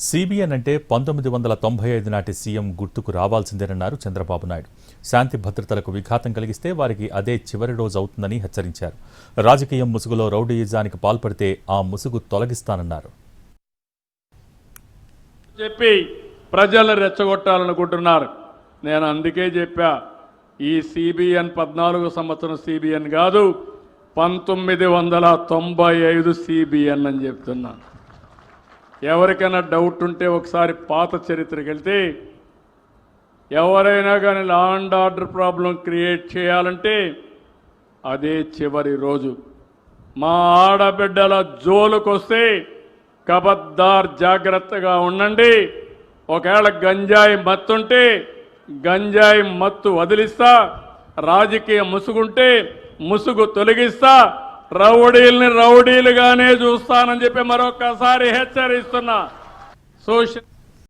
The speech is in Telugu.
సిబిఎన్ అంటే 1995 నాటి సీఎం గుర్తుకు రావాల్సిందేనన్నారు చంద్రబాబు నాయుడు. శాంతి భద్రతలకు విఘాతం కలిగిస్తే వారికి అదే చివరి రోజు అవుతుందని హెచ్చరించారు. రాజకీయం ముసుగులో రౌడీయిజానికి పాల్పడితే ఆ ముసుగు తొలగిస్తానన్నారు. చెప్పి ప్రజలు రెచ్చగొట్టాలనుకుంటున్నారు. నేను అందుకే చెప్పా, ఈ సిబిఎన్ 14 సంవత్సరం సిబిఎన్ కాదు, 1995 సిబిఎన్ అని చెప్తున్నాను. ఎవరికైనా డౌట్ ఉంటే ఒకసారి పాత చరిత్రకి వెళ్తే, ఎవరైనా కానీ law and order problem create చేయాలంటే అదే చివరి రోజు. మా ఆడబిడ్డల జోలుకొస్తే కబద్దార్ జాగ్రత్తగా ఉండండి. ఒకవేళ గంజాయి మత్తుంటే గంజాయి మత్తు వదిలిస్తా, రాజకీయ ముసుగుంటే ముసుగు తొలగిస్తా, రౌడీల్ని రౌడీలుగానే చూస్తానని చెప్పి మరొకసారి హెచ్చరిస్తున్నా. సోషల్